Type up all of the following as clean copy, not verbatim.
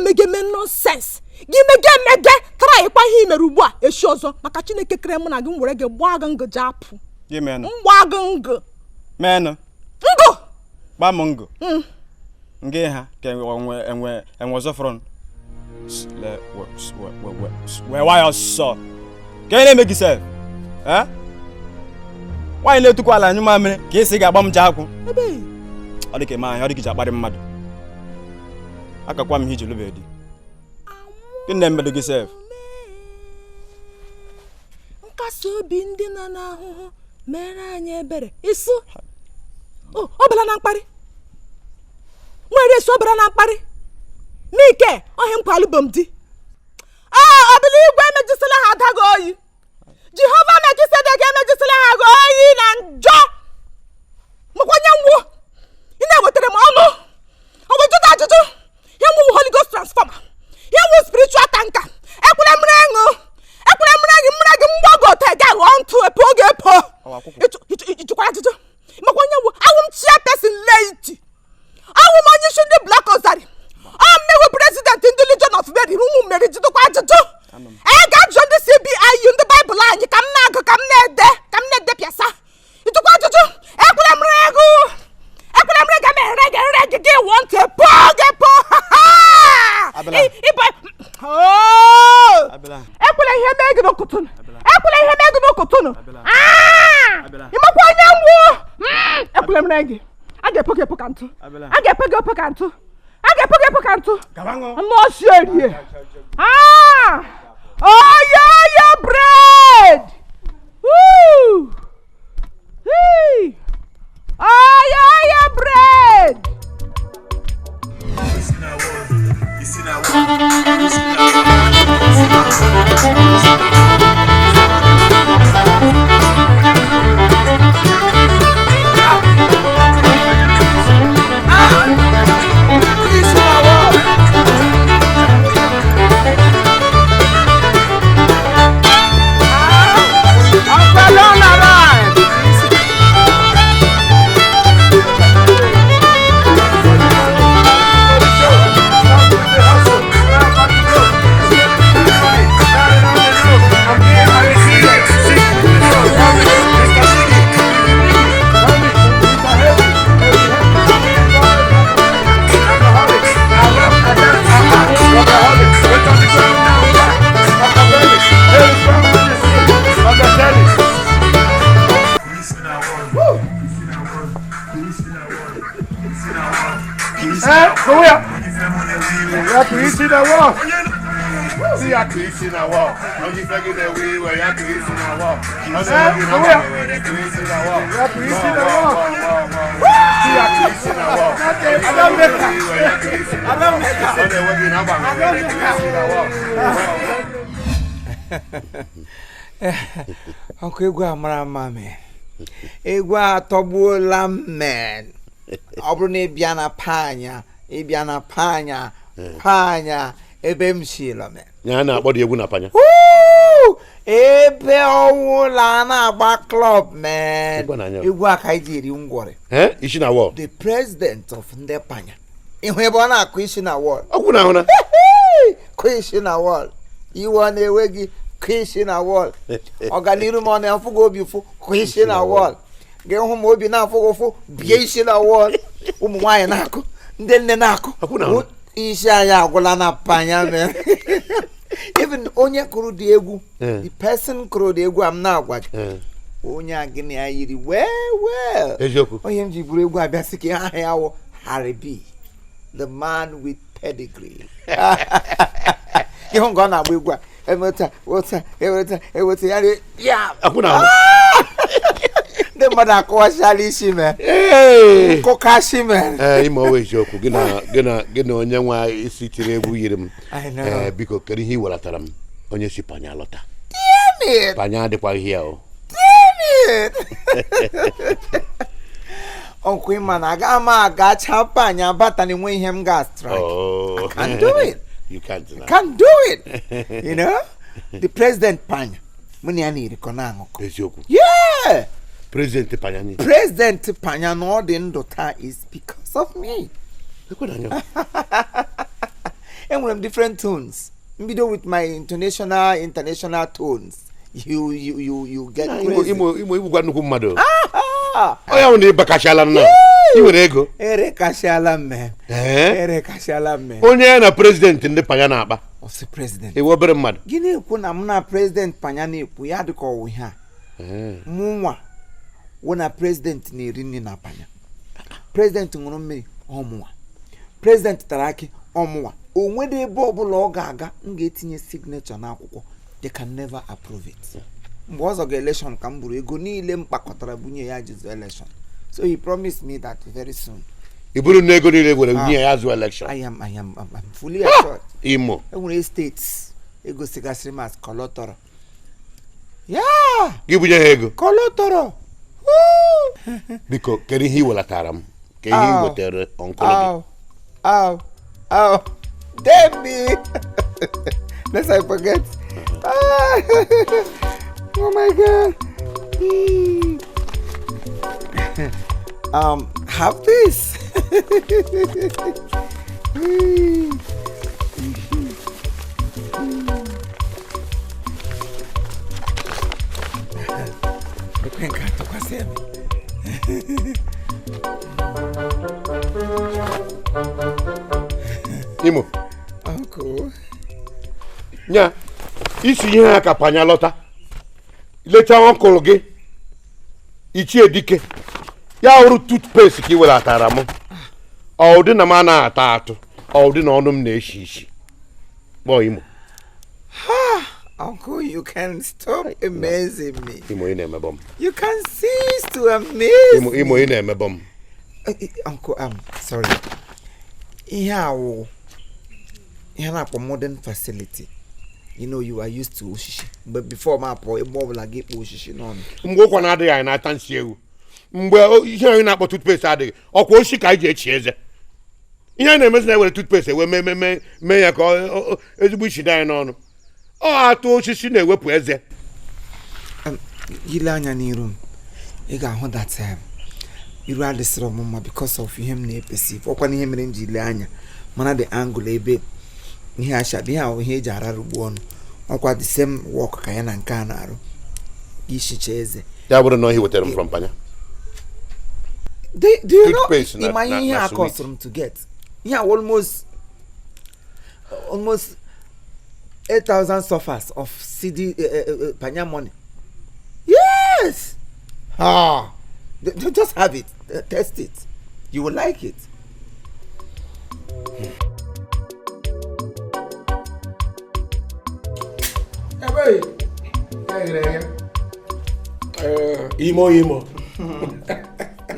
mege nonsense. Mege try kwa hi meru ugbu a eshi ozo maka Chineke kere m na gị nwere gị gbaa gị japụ. Ye men. Mgba gị ngụ. Men. Ngụ. Ba m ngụ. Nge ha ke enwe ozo front. Why you so? Can you make yourself? Eh? Why you to call and you mammy? Kiss a bomb jackal. Or the man, how did you get about mad? I can come here to live. You never do yourself. Casso binding na Meranya better. Is so. Oh, Obelan party. Where is Obelan party? Mike, I am Palubumdi. I believe when Magisela had a go. Jehovah Magisela again, Magisela had go in and Joe. Mukwanyamu. You never tell them all. I will do that to do. You move Holy Ghost transformer. You move spiritual tanker. Equilem rango. Equilem rang, Mwago, take on to a pogepo. It's quite to do. Mukwanyamu, I won't see a person late. I will manage the black Ozari. I'm the president in the Legion of Mary who married to the quite to do. I got John the CBI in the Bible line. You come now, come net the piazza. You took what to do. Equilem rego. Equilem reg, they want a pogepo. Oh, Equilem here make no cotton. Equilem here make no cotton. Ah, you must Equilem reg. I get pokepocanto. I get pokepocanto. I get pokepocanto. I'm not sure here. Ah! Oh, yeah, bread! Woo! Hey! Oh, yeah, bread! Uncle Guamara, mammy. Egua tobula man. Obrone biana panya, Ibiana panya, panya, ebem shila man. Yana, what do you want, panya? Woo! Ebe owulana back club man. Egua kaidi ungore. Eh? Ishina war. The president of Ndepanya. Inwebona Kwishina war. Okuna hona. Kwishina war. You want a wegi Kwishina wall. Organiru money and fugo before Kwishina wall. Get home will be now for Biashina wall. Why nako? Then the nako. Okuna. Ishaya Golana Panya man. Even Onya Kurudegu, the person Kurudegu, I'm now watching. Onya Guinea, well. OMG Buregu, basically, Harry B. The man with pedigree. You don't go now, we go. Everything, yeah. The mother calls Alice, man. Hey, Kokashi, man. I'm always joking. Gonna on young way, sitting with him. I know. Because he will at them on your ship, Panyalota. Damn it! Panya de Pahio. Damn it! Uncle Man, I got champagne, but I win him gas strike. Oh, I can't do it. You can't do it. You know? The president Panya. Money I need Konango. Yeah. President Panyani. President Panya no den daughter is because of me. And different tones. Mbido with my international tones. You get crazy. Imo gwa nnukwu mmadụ. Oya woni bakashala na. Iwere ego. Ere kashala me. Ere kashala me. Onye na president ndị panya na akpa. Of the president. Ewe obere mmadụ. Gini ekwu na mna president panya na ekwu ya dịka ọwụ ha. Munwa wona president na eri nri na panya. President ṅụrụ mmiri ọmụwa. President tara akị ọmụwa. Onwede ebe ọbụla ọ ga-aga m ga-etinye signature n'akwụkwọ. They can never approve it. Mgbe ọzọ ga election ka m buru ego niile m kpakọtara bunye ya jizu election. So he promised me that very soon. Iburu nego niile gwere bunye ya zu election. I'm fully assured. Imo. Enwere states ego sigasịrị mas kolotoro. Yeah. Gị bunye ha ego. Kolotoro. Biko kedu ihe iwelatara m? Ka ihe iwetere onkolo gị. Oh. Damn me. Lest I forget. Oh my God. Have this. Imo. Uncle. Nya, isi ihe ha ka panya lọta. Lecha uncle gị. Ichie dike. Ya ọrụ toothpaste ka iwelatara m. Ọ dị na m na-ata atụ. Ọ dị na ọnụ m na-eshi ishi. Boy Imo. Uncle, you can stop amazing me. Imo ị na-emebọ m. You can cease to amaze me. Imo ị na-emebọ m. Uncle, sorry. Ihe na modern facility. You know, you are used to oshishi. But before my boy, more like get oshishi no. Mgbe ụkwa na-adịghị anyị na-ata nsị ewu. Mgbe ihe anyị na-akpọ toothpaste adịghị. Ọkwa oshi ka anyị ji echi eze. Ihe anyị na-emezi na-ewere toothpaste ewe mee ya ka ezigbo isi dị anyị n'ọnụ. Ọ atụ osisi na-ewepụ eze. Ile anya n'iru m. Ị ga-ahụ that iru adịsịrị ọmụma because of ihe m na-epesive. Ọkwa n'ihe mere m ji ile anya. Mana the angle ebe ihe ashadị ihe ahụ ihe eji ararụ ugbu ọnụ. Ọkwa the same work ka ya na nke a na-arụ. Ishicha eze. Ya bụrụ na ihe wetara m from panya. Do you know Toothpaste my ihe na cost them to get? Yeah, almost 8,000 suffers of CD panya money. Yes. Just have it. Test it. You will like it. Imo.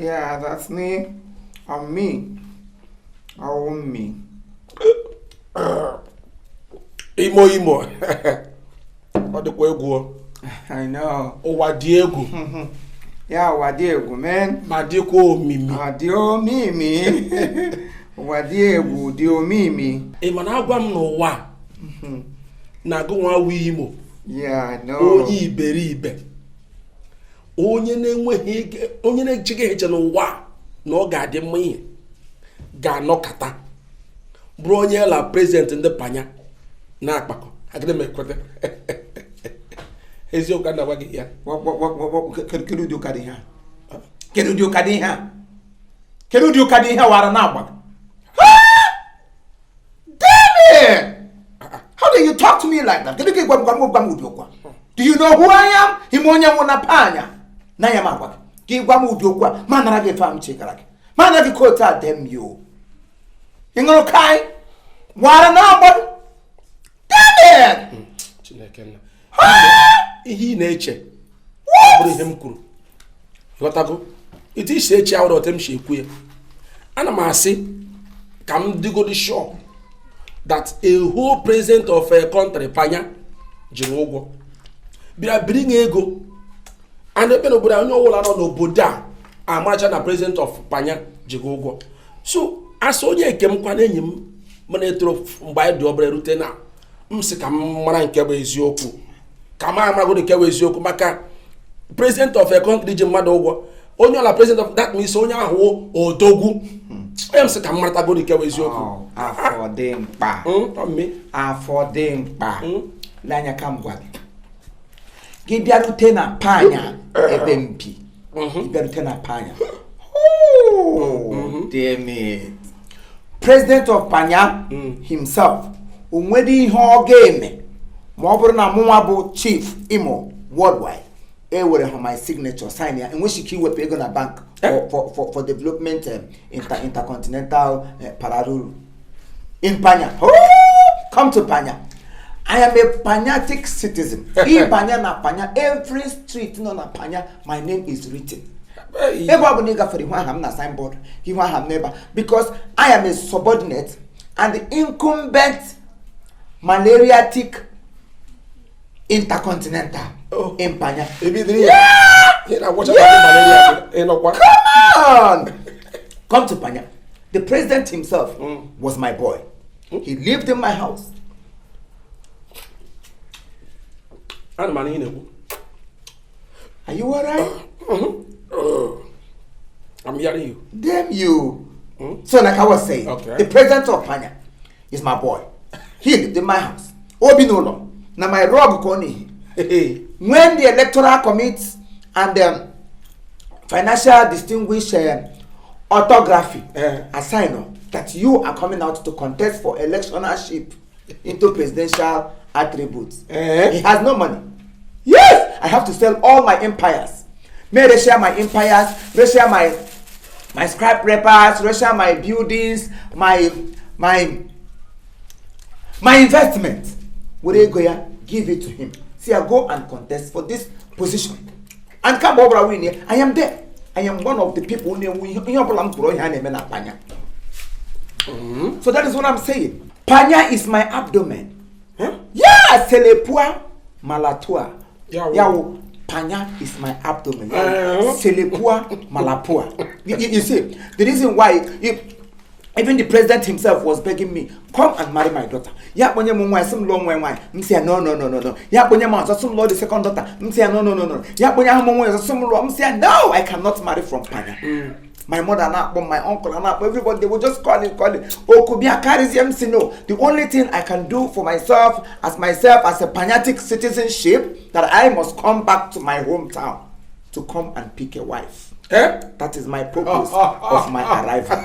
Yeah, that's me. I'm me. Me. Imo. Ọ dịkwa egwu. I know. Ụwa dị egwu. Yeah, ụwa dị egwu, man. Ma dịkwa omimi. Dị omimi. Ụwa dị egwu, dị omimi. Ị ma na agwa m n'ụwa na-agụ nwa wu Imo. Yeah, I know. Onye iberibe. Onye na-ejighị eche n'ụwa na ọ ga-adị mma ihe ga-anọkata bụrụ onye la prezident ndị panya na-akpakọ agịrị m ekweta eziokwu a na-agwa gị ya. Kedu ụdị ụka dị ha? Kedu ụdị ụka dị ha? Kedu ụdị ụka dị ha wara na-agba? Damn it! How do you talk to me like that? Kedu ka ịgwa m ụdị ụkwa? Do you know who I am? Ime onye nwụ na panya na ya ma agwa gị. Ka ịgwa m ụdị ụkwa ma nara gị fam chekara gị. Ma nara gị kotu a dem yo. Ị ṅụrụ kai? Wara na-agba? Damn it! Chineke nna. Ihe ị na-eche ọ bụrụ ihe m kwuru. Ghọtago? Iti isi eche ahụ otu m si ekwu ya. Ana m asị ka m dịgodi sure that a whole president of a country panya jiri ụgwọ bịara biri nye ego and ebe n'obodo onye ọbụla nọ n'obodo a amacha na president of panya jiri ụgwọ. So asị onye eke m kwa enyi m mana etoro mgbe anyị dị obere rute na m sị ka m mara nke bụ eziokwu ka m amagodi nke bụ eziokwu maka president of a country ji mmadụ ụgwọ onye ọla president of that means onye ahụ odogwu I'm sick of Martha Godi Kawis. Affording pa. Affording pa. Lanya Kamwag. Give your lieutenant Panya, FMP. Give your lieutenant Panya. Oh, damn it. President of Panya himself, Umwedi Ho Game, Mobuna Muabu Chief Imo worldwide. Would have my signature sign here, and when she keep pay gonna bank for development intercontinental parallel in Panya. Oh, come to Panya. I am a Panyatic citizen. In Panya na Panya, every street no na Panya, my name is written. Signboard. He want have neighbor because I am a subordinate and the incumbent malariatic intercontinental in Panya. Come on! Come to Panya. The president himself was my boy. He lived in my house. Are you alright? I'm hearing you. Damn you. So like I was saying, the president of Panya is my boy. He lived in my house. Obinolo. Now my rob Koni. When the electoral committee and financial distinguished orthography assign that you are coming out to contest for electionership into presidential attributes. He has no money. Yes, I have to sell all my empires. May they share my empires, they share my skyscrapers, they share my buildings, my investment. Would they go here? Give it to him. See, I go and contest for this position. And come over win here. I am there. I am one of the people who So that is what I'm saying. Panya is my abdomen. Yeah, Celepua Malatua. Yawo, Panya is my abdomen. Celepua Malapua. You see, the reason why even the president himself was begging me, come and marry my daughter. Ya ponye mwa some long way. Msia no. Ya ponye ma some law the second daughter. Msia no. Ya ponye ha mwa some law. Msia no, I cannot marry from Panya. My mother and my uncle and everybody, they will just call it. Oh, could be a charism. No. The only thing I can do for myself as a Panyatic citizenship, that I must come back to my hometown to come and pick a wife. That is my purpose of my arrival.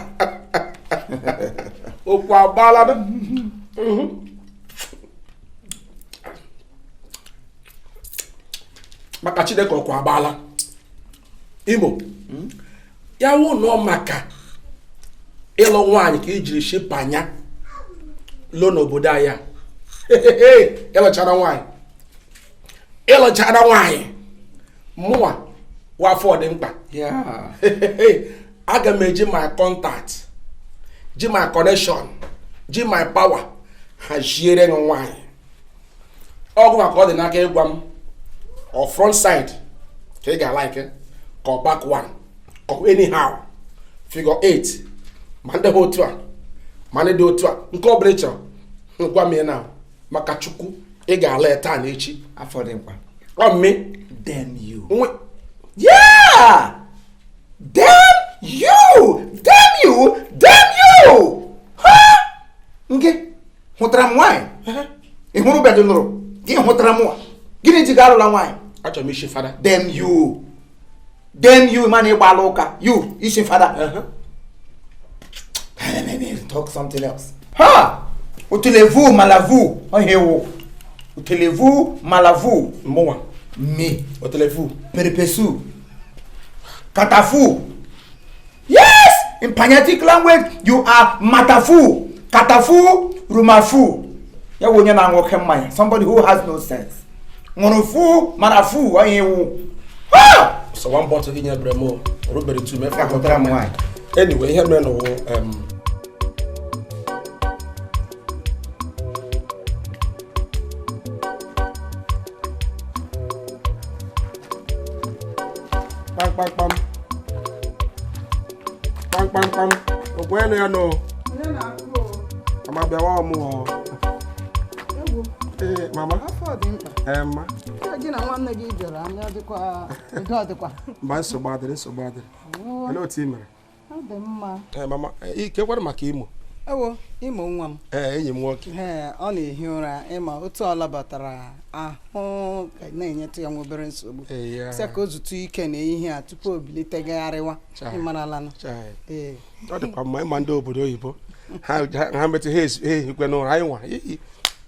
Makachide ko kwa bala. Imo. Ya wo no maka. Elo nwanyi ka ejiri shi Panya. Lo no obodo aya. Elo chara nwanyi. Mwa wa for the mkpa. Yeah. Aga meji my contact. Ji my connection. Ji my power. Ha jire nwanyi. Ogu ma ko de na ka egwam. Or front side. Ke ga like ko back one. Or anyhow. Figure 8. Mande hotua. Mande do otua. Nko brecha. Ngwa me now. Maka chuku e ga leta na echi. Afọ dị mkpa. O me Damn you. Yeah! Damn you! Ha! Nge, hụtara m nwanyị. Ị hụrụ bedị nụrụ. Gị hụtara m nwa. Gịnị ji ga-alụ la nwanyị? Achọ m ishi fada. Damn you, man, ịgba ala ụka. You, ishi fada. Maybe talk something else. Ha! Utelevu malavu. Ohewo. Utelevu malavu. Mwa. Me. Utelevu. Peripesu. Katafu. Yes! In Panyatic language, you are matafu. Katafu, rumafu. Ya wonye na ngoke mmanya. Somebody who has no sense. Ngonofu, manafu, ohewo. Ha! So one bottle in your bremo. Robert to me. Anyway, here no Pam. Ogweno ya no. Mama bia wa mu. Mama. Afọ dị mkpa. Ma. Gị na nwanne gị jere anya dịkwa ego dịkwa. Mba nsogbu adịrị. Hello Timere. Mama, ikekwara maka Imo. Ewo, Imo nwa m. Enyi m nwoke. Ọ na-ehi ụra ịma otu ọ labatara ahụ na-enyetụ ya obere nsogbu. Sị ka o zutu ike na ihe a tupu o bilite gagharịwa ịmarala nụ. Ọ dịkwa mma ịma ndị obodo oyibo ha metụ ha ehikwe n'ụra anyị nwa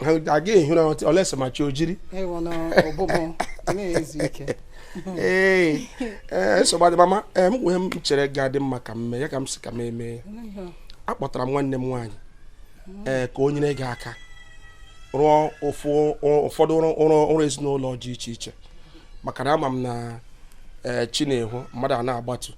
ha aga ehi ụra olesi ma chi ojiri. Ewo na ọbụbụ na-ezu ike. Nsogbu adị mama m nwee m chere ga-adị mma ka mme ya ka m si ka m eme ya. Akpọtara m nwanne m nwaanyị ka o nyere gị aka rụọ ụfọdụ ọrụ ezinụlọ dị iche iche maka na ama m na Chinehu mmadụ a na-agbatu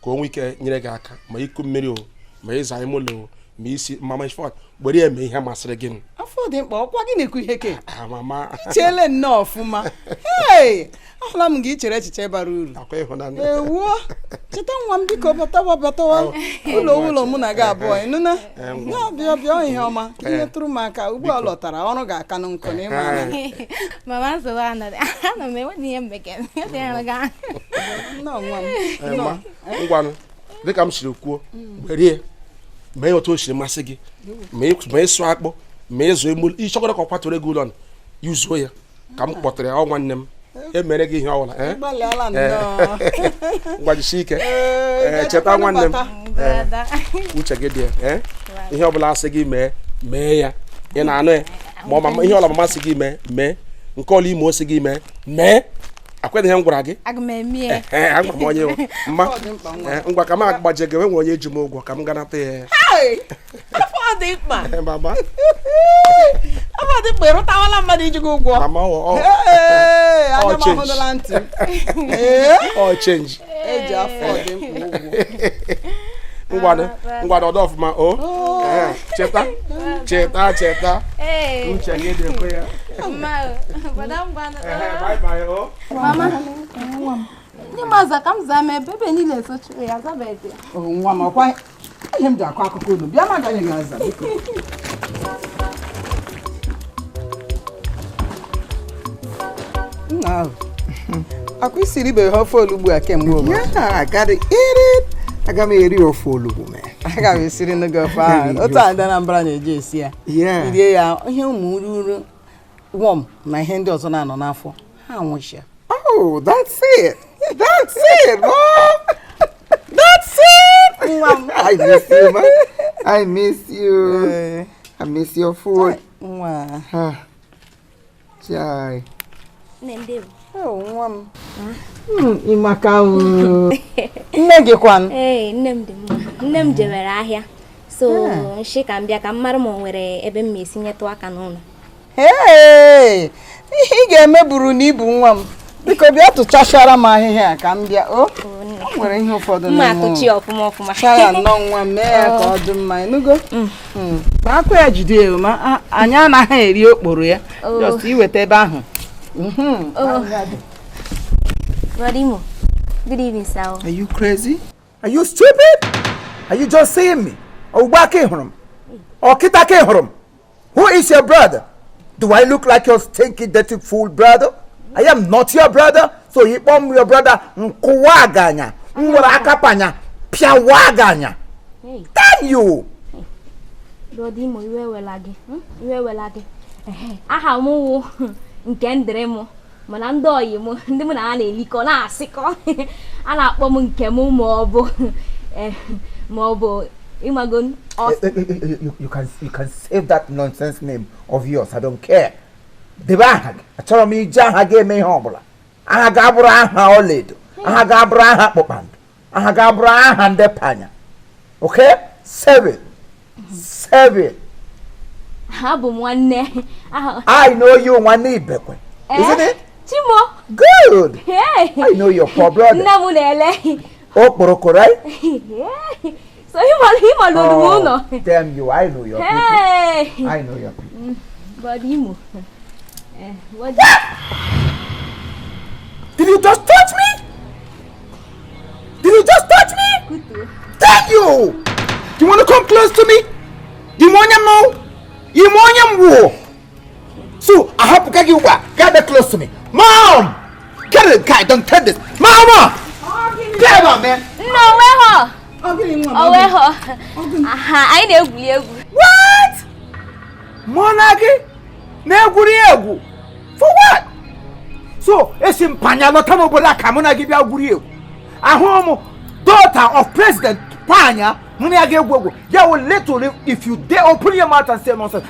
ka o nwee ike nyere gị aka ma iku mmiri o ma ịza ime ụlọ ma isi mama ifọt gbere ya eme ihe masịrị gị. Afọ dị mkpa ọkwa gị na-ekwu ihe ke mama ichele nnọọ ọfụma. Ahụla m gị ichere echiche bara uru. Ewuo cheta nwa m biko batawa ụlọ mụ na gị abụọ ịnụna bịa ihe ọma ihe tụrụ m aka ugbu a lọtara ọrụ ga-aka na nkụ na ịma mama nsogbu anọ m enwe ihe mbeke ngwanụ dịka m siri kwuo gberie mee otu o siri masị gị ma ịsụ akpụ ma ịzụ emu ịchọgoro ka ọ kwatụrụ ego ụlọ yuzuo ya ka m kpọtara ya nwanne m emere gị ihe ọbụla ngwajisi ike cheta nwanne m uche gị dị ya ihe ọbụla asị gị mee ya ị na-anụ ya ma ihe ọbụla masị gị mee nke ọla ime osi gị mee akweghị m gwara gị agwa m onye mma ngwa ka m agbaje gị nwe onye ji m ụgwọ ka m ganata ya ịrụtawala mmadụ iji gị ụgwọ ọ chenji eji afọ dị mkpa ụgwọ ngwado ọdọ ọfụma o cheta uche gị dịkwa ya mama ndị maza ka m zaa m ebe niile esochiri ya zabede nwa m ọkwa ihe m ji akọ akụkọ unu bịa ma agaghị gị aza biko nna ahụ akwa isiri ibe ha ofe olugbu a kemgbe aga m eri ofe olugbu aga m esiri n'oge ofe ahụ otu ada na mbara na-eji esi ya irie ya ihe ụmụ ururu wọm na ihe ndị ọzọ na-anọ n'afọ ha nwụchia. Oh, that's it, Mom. That's it. I miss you, man. I miss you. I miss your food. Chai. nwa m ịmaka nne gị kwan nne m dị mma. Nne m jewere ahịa so nshi ka m bịa ka m mara ma o nwere ebe m esi nyetụ aka n'ụlọ. ihe ị ga-eme buru na ibu nwa m biko bịa tụchachara m ahịhịa ka m bịa o nwere ihe ụfọdụ mma atụchi ọfụma chaya nnọọ nwa m mee ya ka ọ dị mma ịnụgo ma akụ ya jide ya ma anyị anaghị eri okporo ya just iweta ebe ahụ. Brother Imo, good evening, sir. Are you crazy? Are you stupid? Are you just seeing me? Or Kita? Who is your brother? Do I look like your stinky, dirty fool brother? I am not your brother, so you bomb your brother Nkwaganya, Nwarakapanya, Piawaganya. Damn you! Brother Imo, you were lagi. Aha mu nke ndere mu mana ndị oyi mu ndị mu na na-elikọ na-asịkọ a na-akpọ m nke m ma ọ bụ Imagon. You can save that nonsense name of yours. I don't care. The bag. I told me Jaha gave me humble. I Gabra Oledo. I Gabra Popand. I Gabra and the Panya. Okay? 7. I know you one need Bekwe. Isn't it? Chimo. Good. Hey. I know your poor brother. Namunele. Oh, Morocco, right? Yeah. So him alone. Damn you, I know your people. I know your people. But Imo. What? Did you just touch me? Good. Thank you. Do you want to come close to me? Do you want to know? You want to so I have to get you back. Get close to me. Mom! Get it, guy, don't turn this. Mama! Get on, man. No, where her? anyị na-egwuri egwu. What? Monarchy? Na-egwuri egwu? For what? So, esi mpanya lọta n'obodo a ka mụ na gị bịa gwuri egwu. Ahụ m daughter of President Panya, mụ na ya ga-egwu egwu. Ya will literally, if you dare open your mouth and say nonsense.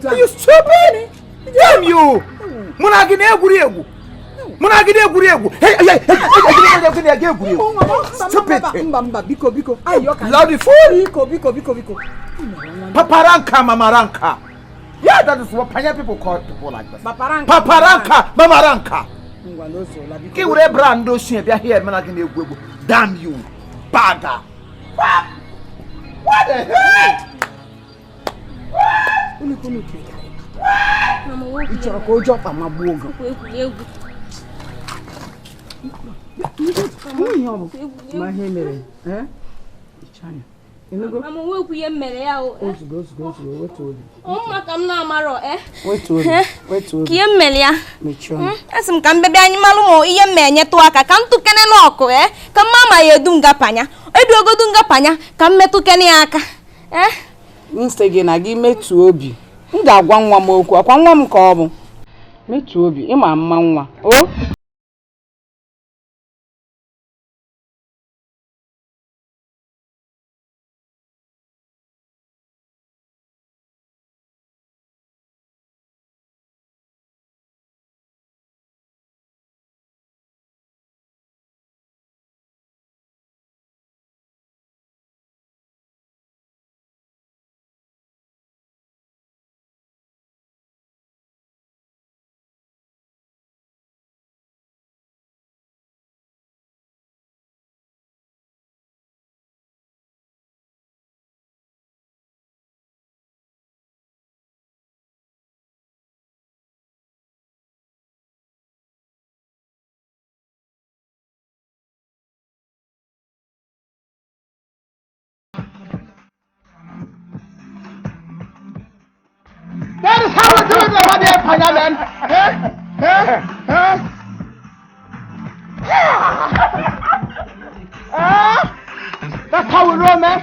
Are you stupid? Damn you! Mụ na gị na-egwuri egwu. Mụ na gị na-egwuri egwu. Hey, stupid. Mba, biko. Loud fool. Biko. Paparanka, mamaranka. Yeah, that is what Panya people call people like that. Paparanka, mamaranka. Kiwure brando shie bia here mana gị na-egwu egwu. Damn you, bagger. What the hell? Ichọrọ ka ụjọ kpa ma gbuo oge. Ma ihe mere, Mama wekwu ihe mere ya o. Ozugbo, wetu obi. Maka m na-amarọ, Wetu obi. Ka ihe mere ya. Mechie. Asị m ka mbebe anyị malụ ma ihe m enyetụ aka ka m tụkenela ọkụ, ka mama ya edu ngapanya. Eduogodu ngapanya ka m metụkene ya aka. Nse gị na gị metu obi. M ga-agwa nwa m okwu, akwa nwa m ka ọ bụ. Metu obi, ịma mma nwa. O? That is how we do it over there, Panya man. That's how we roll, man.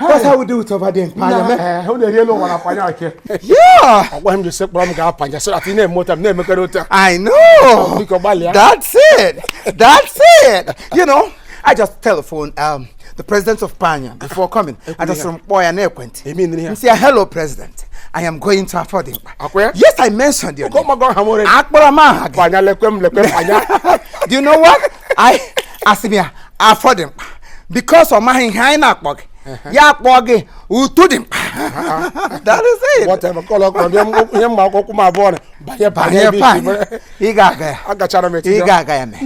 That's how we do it over there in Panya. Who the hell want to Panya here? Yeah. I want him to say, "Panya Panya." So that he name motor, name make it. I know. That's it. You know, I just telephoned the president of Panya before coming. I just from boy and airquent. He said, "Hello, President. I am going to afford him." Yes, I mentioned your name. Do you know what? I asked me afford him because of my high ya kpoge utudim. That is it. Whatever color from them ma born. Igaga. Agachara me. Igaga ya me.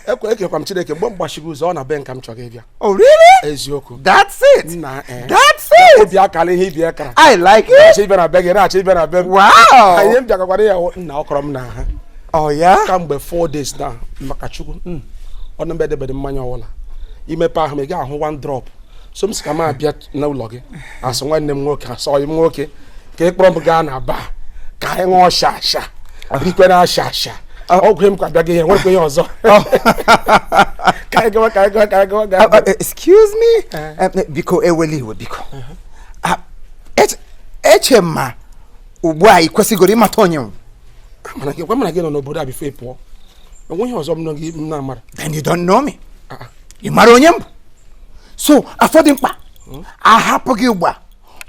Eke kwam Chineke mgbe mgbashigo ụzọ na be nka m chọrọ ịbịa. Oh really? Eziokwu. That's it. That's it. Obi akala ihe ibi ekara. I like it. Achị ibe na be gị na achị ibe na be. Wow. Anyị m bịagakwara ya nna ọkọrọ m na ha. Oh yeah. Ka mgbe 4 days na maka Chukwu. Ọnụ mbe debede mmanya ọwụla. Imepe ahụ ị ga-ahụ 1 drop. So m sị ka m abịa n'ụlọ gị asị nwanne m nwoke asọ m nwoke ka ị kpọrọ m gaa na ba ka anyị ṅụọ shasha bikwe na shasha ọgwụ m ka bịa gị ihe nwekwe ihe ọzọ ka anyị gawa excuse me biko eweliwe biko eche ma ugbu a ikwesịgoro ịmata onye m mana gị nọ n'obodo a bifo ị pụọ enweghị ọzọ m nọ gị m na-amara. Then you don't know me. Ị mara onye m bụ. So afọdụ mkpa ahapụ gị ugbu a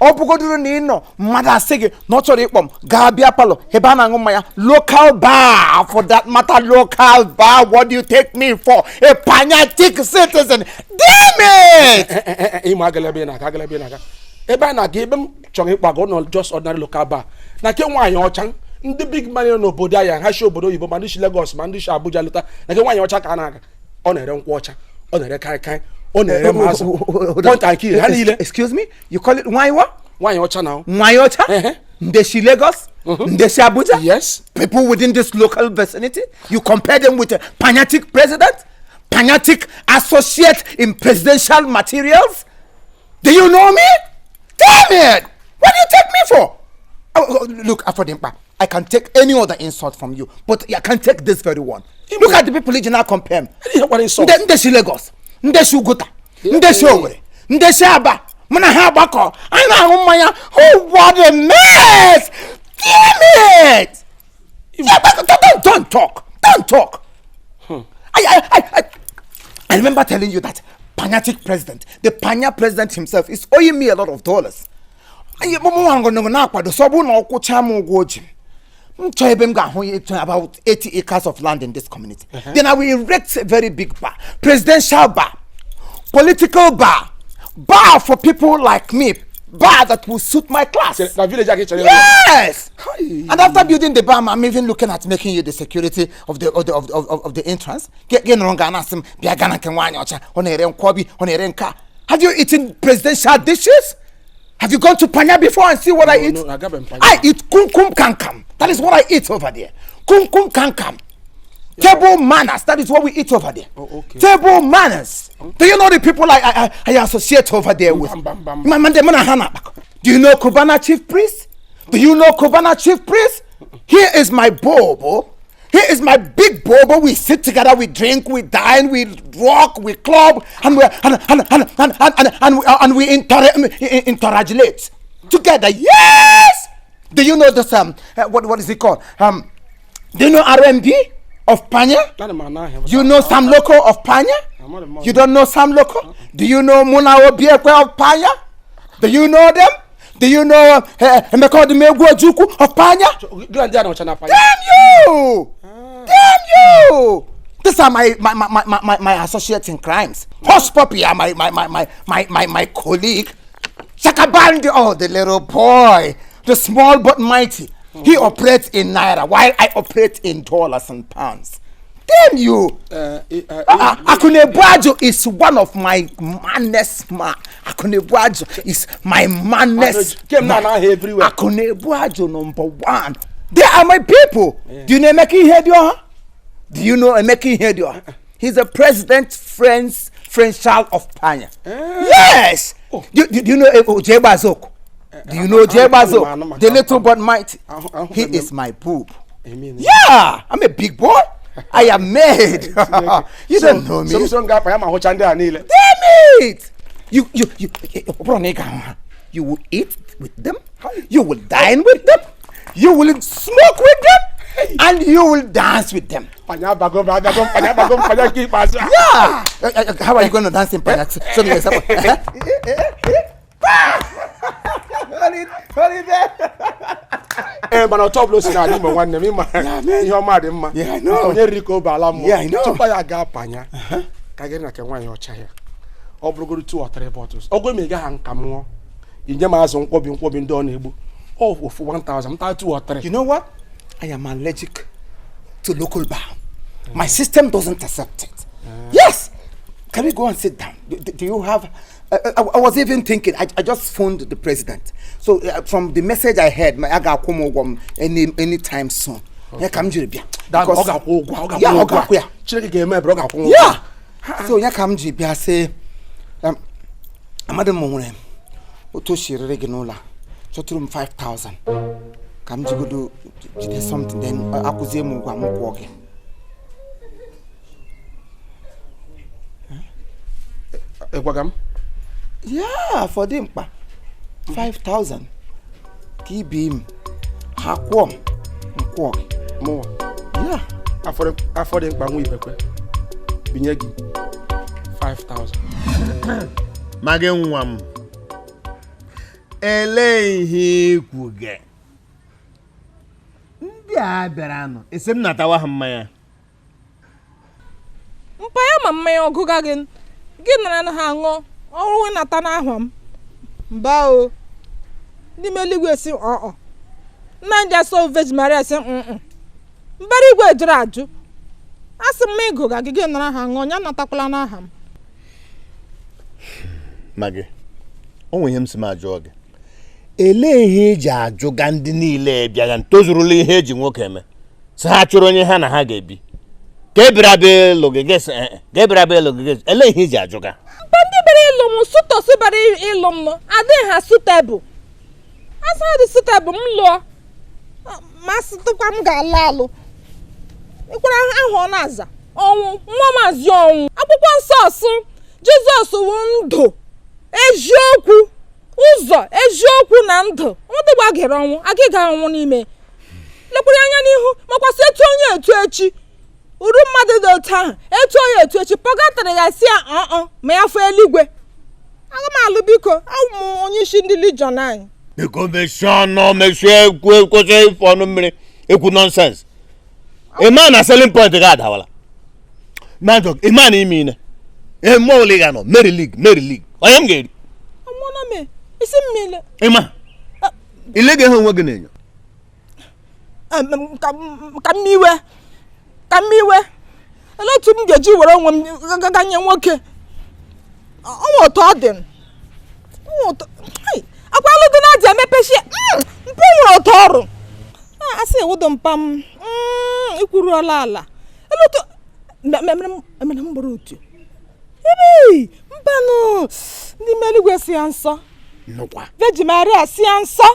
ọ bụgodoro na ị nọ mmadụ asị gị na ọ chọrọ ịkpọ m gaa bịa palọ ebe a na-aṅụ mmanya local bar for that matter local bar. What do you take me for? A Panyatic citizen? Damn it! Ịma agalebe na ebe a na-aga ebe m chọrọ ịkpago nọ just ordinary local bar na ke nwaanyị ọcha ndị big man n'obodo ya ha shi obodo oyibo ma ndị shi Lagos ma ndị shi Abuja leta na ke nwaanyị ọcha ka a na-aga ọ na-ere nkwụ ọcha ọ na-ere kaikai ọ na-ere mazụ point and kill ha niile. Excuse me, you call it nwaanyị ọcha now? Nwaanyị ọcha? Ndeshi Lagos? Ndeshi Abuja? Yes. People within this local vicinity? You compare them with a Panyatic president? Panatic associate in presidential materials? Do you know me? Damn it! What do you take me for? Look, Afrodimpa, I can take any other insult from you, but I can't take this very one. Look at the people you now compare. Ndeshi Lagos, Ndeshi Uguta, Ndeshi Owerri, Ndeshi Aba, Manahabako, oh, what a mess! Damn it! Don't talk. I remember telling you that Panatic president, the Panya president himself, is owing me a lot of dollars. About 80 acres of land in this community. Then I will erect a very big bar, presidential bar, political bar for people like me, bar that will suit my class. Yes. And after building the bar, I'm even looking at making you the security of the entrance. Have you eaten presidential dishes? Have you gone to Panya before and see what I eat? No, I eat kum kankam. That is what I eat over there. Kum kankam. Table manners. That is what we eat over there. Oh, okay. Table manners. Do you know the people I associate over there with? Do you know Kubana chief priest? Do you know Kubana chief priest? Here is my bobo. Here is my big bobo. We sit together, we drink, we dine, we rock, we club, and we interagulate together. Yes. Do you know this? What is it called? Do you know RMB of Panya? You know Sam Loco of Panya? You don't know Sam Loco? Do you know Munao Biekwe of Panya? Do you know them? Do you know Emekode Juku of Panya? Damn you! Damn you! These are my associates in crimes. Horse Puppy are my colleague. Shakabandi, oh, the little boy, the small but mighty. He operates in naira while I operate in dollars and pounds. Damn you! Akunebuajo is one of my maddest man. Akunebuajo is my maddest. Akunebuajo #1. They are my people. Yeah. Do you know Emeki Hedio? Do you know Emeki Hedio? He's a president French child of Panya. Yes. Oh. Do you know Ojebazoko? Do you know Ojebazoko? The little but mighty. He is my boob. Yeah, I'm a big boy. I am made. You don't know me. Damn it! You will eat with them. You will dine with them. You will smoke with them. And you will dance with them. Yeah. How are you going to dance in Panya? Show me your example. Hold it there. But on top of that, I'm one name. You're mad, man. Yeah, I know. Yeah, I know. So I got Panya. I get like a wine your chair. Or go to 2 or 3 bottles. Or go make a hand come on. In Yamazon, Quobbing done. Oh, for 1,000, 2 or 3. You know what? I am allergic to local bar. My system doesn't accept it. Yes. Can we go and sit down? Do you have? I was even thinking. I just phoned the president. So from the message I heard, I got come anytime soon. Yeah, come Jibia. Yeah. So yeah, come Jibia say, Madam Mone, Otoshi Reginola, Choturum 5,000. Come to do something. Then I could say I'm walking. Yeah, for them, 5,000. Keep him. Hakwom. More. Yeah. I for them, Binyagi 5,000. Magenwam. Elehi kuge. Ndị a bịara anọ. Esi m natawa ha mmanya. Mpaya ma mmanya ọgụga gị. Gị nara na ha ṅụọ. Ọrụ nata n'ahụ m. Mba o. Ndị meligwe si ọ. Nna nja so Virgin Maria si Mbara igwe jụrụ ajụ. Asị m ịgụga gị nara ha ṅụọ, nya natakwala n'aha m. Magi. Onwe ihe m si m ajụ gị. Ele ihe eji ajụga ndị niile bịara ntozurula ihe eji nwoke eme. Si ha chọrọ onye ha na ha ga-ebi. Gabriel Logages, Gabriel Logages, a lady his ajoga. Ndị bere ịlụ m sụtọsụ bere ịlụ m adịghị ha sutebụl asa dị sutebụl m lụọ masị tụkwa m ga-ala alụ ịkwara ahụ ọ na-aza ọnwụ nwa maazị ọnwụ akwụkwọ nsọ ọsụ Jizọs wụ ndụ eziokwu ụzọ eziokwu na ndụ ndị gbagere ọnwụ agịga ọnwụ n'ime lekwara anya n'ihu makwasị etu onye etu echi uru mmadụ dị otu ahụ etu onye etu echi pọgatara ya si ya ma ya fụ eluigwe aga m alụ biko awụ m onye isi ndị lijon anyị Biko mechie kwụsị ife ọnụ mmiri ekwu nonsense. A man na selling point ga adawala. Man talk, a man ime ine. E mo ole ga no, Mary League. Onye m ga-eri. Amụna me, isi mmile. Ima. Ile ga ho nwe gị na-enyo. Ka mmiwe. Ele otu m ga-eji were onwe m ganye nwoke. Ọnwa ụtọ ọ dị. Akwa alụ dị na-adị emepechi mpe nwere ụtọ ọrụ. Asị ewudo mpa m ikwuru ala. Ele otu emere m gbara otu. Mpanụ ndị meligwe si ya nsọ. Virgin Maria si ya nsọ.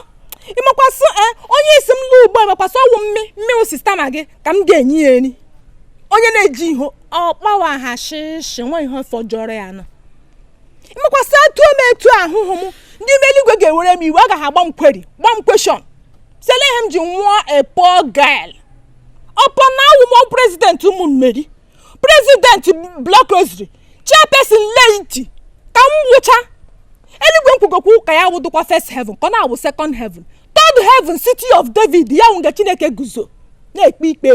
Ịmakwasị onye isi m lụ ugbo ịmakwasị ọwụ mmiri sistema gị ka m ga-enye ya eni. Onye na-eji ihe ọkpawa ha shishi nwa ihe fọjọrọ ya nọ. Ịmakwasị atụ m etu ahụhụ m ndị meligwe ga-ewere m iwe ọ gaghị agba m kweshọn. Sele ihe m ji nwụọ a poor girl. Ọpọ na awụ m president ụmụ mmeri. President Block Rosary. Chairperson Leiti. Ka m wụcha. Eluigwe nkwugokwu ka ya wụdụkwa first heaven ka ọ na-awụ second heaven. Third heaven city of David ya wụ nga Chineke guzo na-ekpe ikpe.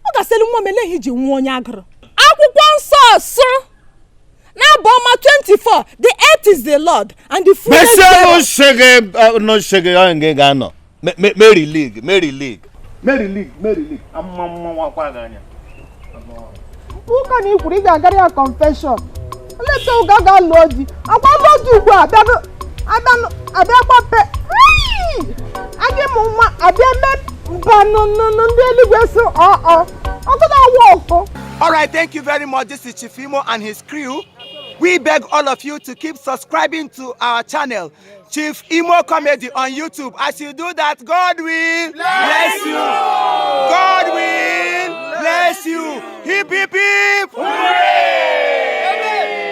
Ọ ga-asịrị nwa mele ihe ji nwa onye agụrụ. Akwụkwọ nsọ sụ n'abụ ọma 24 the earth is the Lord and the fullness thereof. No shege onye ga anọ. Mary League. Amma wakwa ganya. Ụka na ikwuru ị ga-agara ya confession. Leta ụga ga-alụ di. Akwa lụọ di ugbu a abịa gbape. Agị m nwa abịa mba ndị eluigwe so ọkụ na-awụ ọkụ. All right, thank you very much. This is Chief Imo and his crew. We beg all of you to keep subscribing to our channel, Chief Imo Comedy on YouTube. As you do that, God will bless you. God will bless you. Hip, hip, hip.